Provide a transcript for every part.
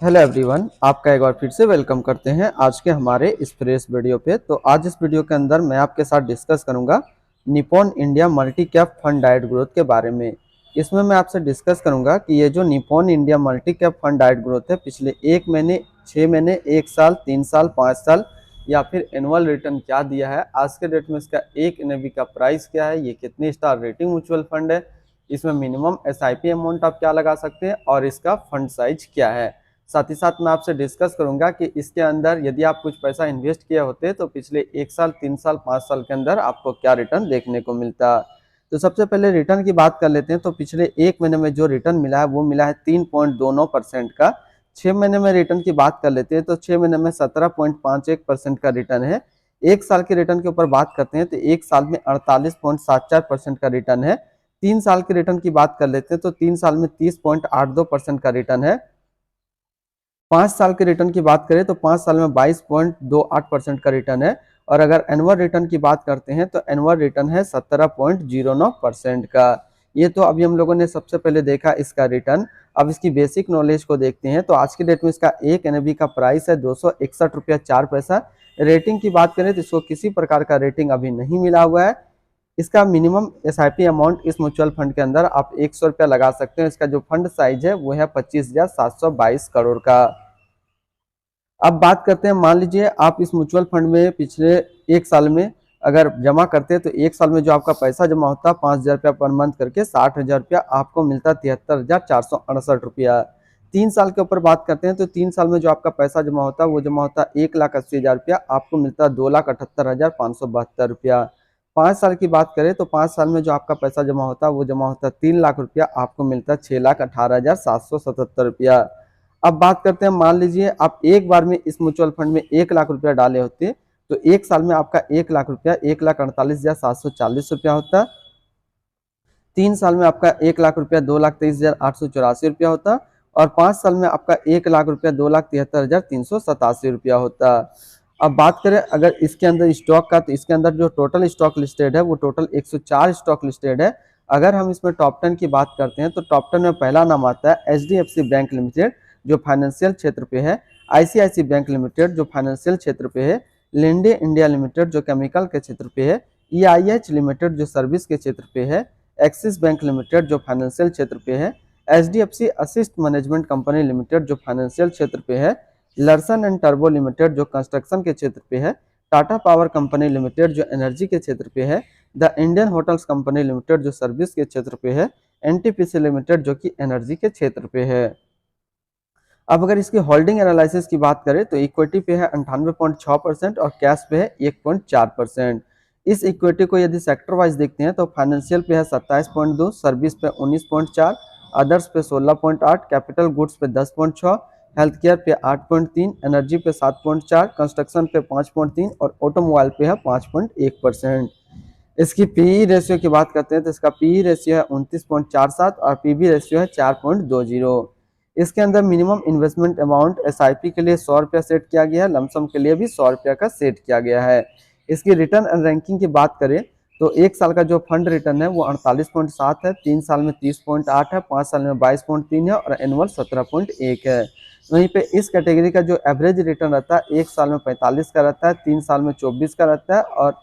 Hello everyone, आपका एक बार फिर से वेलकम करते हैं आज के हमारे इस फ्रेश वीडियो पे। तो आज इस वीडियो के अंदर मैं आपके साथ डिस्कस करूंगा Nippon India multi cap fund डाइट ग्रोथ के बारे में। इसमें मैं आपसे डिस्कस करूंगा कि ये जो Nippon India multi cap fund डाइट ग्रोथ है, पिछले 1 महीने, 6 महीने, 1 साल, 3 साल, 5 साल या फिर एनुअल रिटर्न क्या दिया है, आज के डेट में इसका एक एनएवी का प्राइस क्या है, ये कितनी स्टार रेटिंग म्यूचुअल फंड है, इसमें मिनिमम एसआईपी अमाउंट आप क्या लगा सकते हैं और इसका फंड साइज क्या है। साथ ही साथ मैं आपसे डिस्कस करूंगा कि इसके अंदर यदि आप कुछ पैसा इन्वेस्ट किए होते तो पिछले 1 साल, 3 साल, 5 साल के अंदर आपको क्या रिटर्न देखने को मिलता। तो सबसे पहले रिटर्न की बात कर लेते हैं। तो पिछले 1 महीने में जो रिटर्न मिला है वो मिला है 3.29% का। 6 महीने में रिटर्न की बात कर लेते हैं तो 6 महीने में 17.51% का रिटर्न है। 1 साल के रिटर्न के ऊपर बात करते हैं तो 1 साल में 48.74% का रिटर्न है। 3 साल के रिटर्न की बात कर लेते हैं तो 3 साल में 30.82% का रिटर्न है। 5 साल के रिटर्न की बात करें तो 5 साल में 22.28% का रिटर्न है। और अगर एनुअल रिटर्न की बात करते हैं तो एनुअल रिटर्न है 17.09% का। ये तो अभी हम लोगों ने सबसे पहले देखा इसका रिटर्न। अब इसकी बेसिक नॉलेज को देखते हैं। तो आज की डेट में इसका एक एनएवी का प्राइस है 261 रुपया 4 पैसा। रेटिंग की बात करें तो इसको किसी प्रकार का रेटिंग अभी नहीं मिला हुआ है। इसका मिनिमम एसआईपी अमाउंट इस म्यूचुअल फंड के अंदर आप 100 रुपया लगा सकते हैं। इसका जो फंड साइज है वो है 25,722 करोड़ का। अब बात करते हैं, मान लीजिए आप इस म्यूचुअल फंड में पिछले 1 साल में अगर जमा करते हैं तो 1 साल में जो आपका पैसा जमा होता है 5,000 रुपया पर मंथ करके 60,000 रुपया आपको मिलता है 73,468 रुपया। 3 साल के ऊपर बात करते हैं तो 3 साल में जो आपका पैसा जमा होता है वो जमा होता है 1,80,000 रुपया, आपको मिलता है 2,78,572 रुपया। 5 साल की बात करें तो 5 साल में जो आपका पैसा जमा होता है वो जमा होता है 3 लाख रुपया, आपको मिलता है 6,18,777 रुपया। अब बात करते हैं, मान लीजिए आप एक बार में इस म्यूचुअल फंड में 1 लाख रुपया डाले होते तो 1 साल में आपका 1 लाख रुपया 1,48,740 रुपया होता। 3 साल में आपका 1 लाख रुपया 2,23,884 रुपया होता। और 5 साल में आपका 1 लाख रुपया 2,73,387 रुपया होता। अब बात करें अगर इसके अंदर स्टॉक का, तो इसके अंदर जो टोटल स्टॉक लिस्टेड है वो टोटल 104 स्टॉक लिस्टेड है। अगर हम इसमें टॉप 10 की बात करते हैं तो टॉप 10 में पहला नाम आता है HDFC बैंक लिमिटेड जो फाइनेंशियल क्षेत्र पे है, ICICI बैंक लिमिटेड जो फाइनेंशियल क्षेत्र पे है, लिंडे इंडिया लिमिटेड जो केमिकल के क्षेत्र पे है, EIH लिमिटेड जो सर्विस के क्षेत्र पे है, एक्सिस बैंक लिमिटेड जो फाइनेंशियल क्षेत्र पे है, HDFC assist management company limited जो फाइनेंशियल क्षेत्र पे है, लर्सन एंड टर्बो लिमिटेड जो कंस्ट्रक्शन के क्षेत्र पे है, टाटा पावर कंपनी लिमिटेड जो एनर्जी के क्षेत्र पे है, the Indian hotels company limited जो सर्विस के क्षेत्र पे है, NTPC लिमिटेड जो कि एनर्जी के क्षेत्र पे है। अब अगर इसकी होल्डिंग एनालिसिस की बात करें तो इक्विटी पे है 98.6% और कैश पे है 1.4%। इस इक्विटी को यदि सेक्टर वाइज देखते हैं तो फाइनेंशियल पे है 27.2, सर्विस पे 19.4, अदर्स पे 16.8, कैपिटल गुड्स पे 10.6, हेल्थ केयर पे 8.3, एनर्जी पे 7.4, कंस्ट्रक्शन पे 5.3 और ऑटोमोबाइल पे है 5.1%। इसकी पीई रेशियो की बात करते हैं तो इसका पीई रेशियो है 29.47 और पीबी रेशियो है 4.20। इसके अंदर मिनिमम इन्वेस्टमेंट अमाउंट एसआईपी के लिए 100 रुपया सेट किया गया है, लमसम के लिए भी 100 रुपया का सेट किया गया है। इसकी रिटर्न एंड रैंकिंग की बात करें तो 1 साल का जो फंड रिटर्न है वो 48.7 है, 3 साल में 30.8 है, 5 साल में 22.3 है और एनुअल 17.1 है। वहीं पे इस कैटेगरी का जो एवरेज रिटर्न रहता है 1 साल में 45 का रहता है, 3 साल में 24 का रहता है और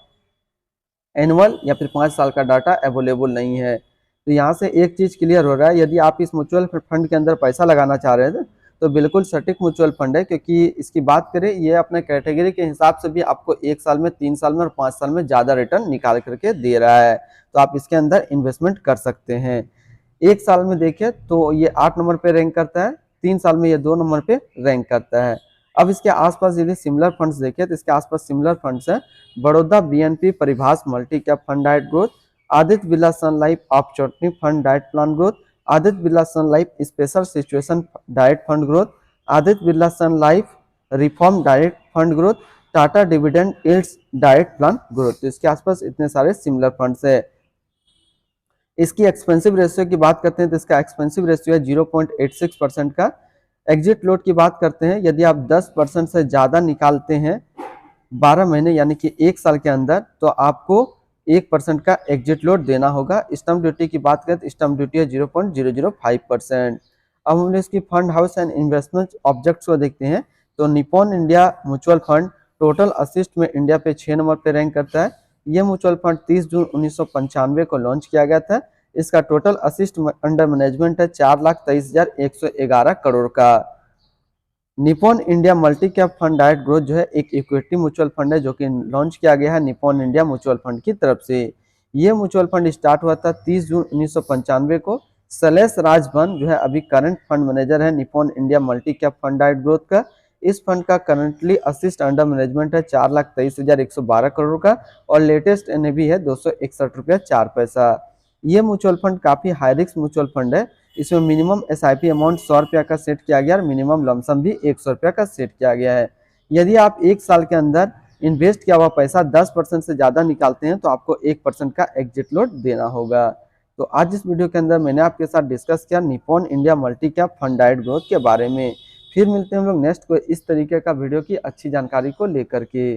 एनुअल या फिर 5 साल का डाटा अवेलेबल नहीं है। तो यहाँ से एक चीज क्लियर हो रहा है, यदि आप इस म्यूचुअल फंड के अंदर पैसा लगाना चाह रहे हैं तो बिल्कुल सटीक म्यूचुअल फंड है, क्योंकि इसकी बात करें ये अपने कैटेगरी के हिसाब से भी आपको 1 साल में, 3 साल में और 5 साल में ज्यादा रिटर्न निकाल करके दे रहा है। तो आप इसके अंदर इन्वेस्टमेंट कर सकते हैं। 1 साल में देखें तो ये 8 नंबर पे रैंक करता है, 3 साल में ये 2 नंबर पे रैंक करता है। अब इसके आसपास यदि सिमिलर फंड्स देखें तो इसके आसपास सिमिलर फंड्स हैं, Baroda BNP Paribas multi cap fund डाइट growth, Aditya Birla Sun Life opportunity fund डाइट plan growth, Aditya Birla Sun Life special situation डाइट fund growth, Aditya Birla Sun Life reform डाइट fund growth, Tata dividend yields डाइट प्लान ग्रोथ। तो इसके आसपास इतने सारे सिमिलर फंड्स है। इसकी एक्सपेंसिव रेशियो की बात करते हैं तो इसका एक्सपेंसिव रेशियो है 0.86% का। एग्जिट लोड की बात करते हैं, यदि आप 10% से ज्यादा निकालते हैं 12 महीने यानी कि 1 साल के अंदर तो आपको 1% का एग्जिट लोड देना होगा। स्टम्प ड्यूटी की बात करें तो स्टम्प ड्यूटी है 0.005%। अब हम इसकी fund house and investment objects को देखते हैं। तो Nippon India mutual fund total assist में इंडिया पे 6 नंबर पे रैंक करता है। ये म्यूचुअल फंड 30 जून 1995 को लॉन्च किया गया था। इसका टोटल असिस्ट अंडर मैनेजमेंट है 4,23,111 करोड़ का। Nippon India multi cap fund direct growth जो है एक इक्विटी म्यूचुअल फंड है जो कि लॉन्च किया गया है निप्पॉन इंडिया म्यूचुअल फंड की तरफ से। ये म्यूचुअल फंड स्टार्ट हुआ था 30 जून 1995 को। शैलेश राजभन जो है अभी करंट फंड मैनेजर है Nippon India multi cap fund direct growth का। इस फंड का करंटली असिस्ट अंडर मैनेजमेंट है 4,23,112 करोड़ का और लेटेस्ट एनएवी है 261 रुपया 4 पैसा। ये म्यूचुअल फंड काफी हाई रिस्क म्यूचुअल फंड है। इसमें मिनिमम एसआईपी अमाउंट 100 रुपया का सेट किया गया और मिनिमम लमसम भी 100 रुपया का सेट किया गया है। यदि आप एक साल के अंदर इन्वेस्ट किया हुआ पैसा 10% से ज्यादा निकालते हैं तो आपको 1% का एग्जिट लोड देना होगा। तो आज इस वीडियो के अंदर मैंने आपके साथ डिस्कस किया Nippon India multi cap fund direct growth के बारे में। फिर मिलते हैं हम लोग नेक्स्ट को इस तरीके का वीडियो की अच्छी जानकारी को लेकर के।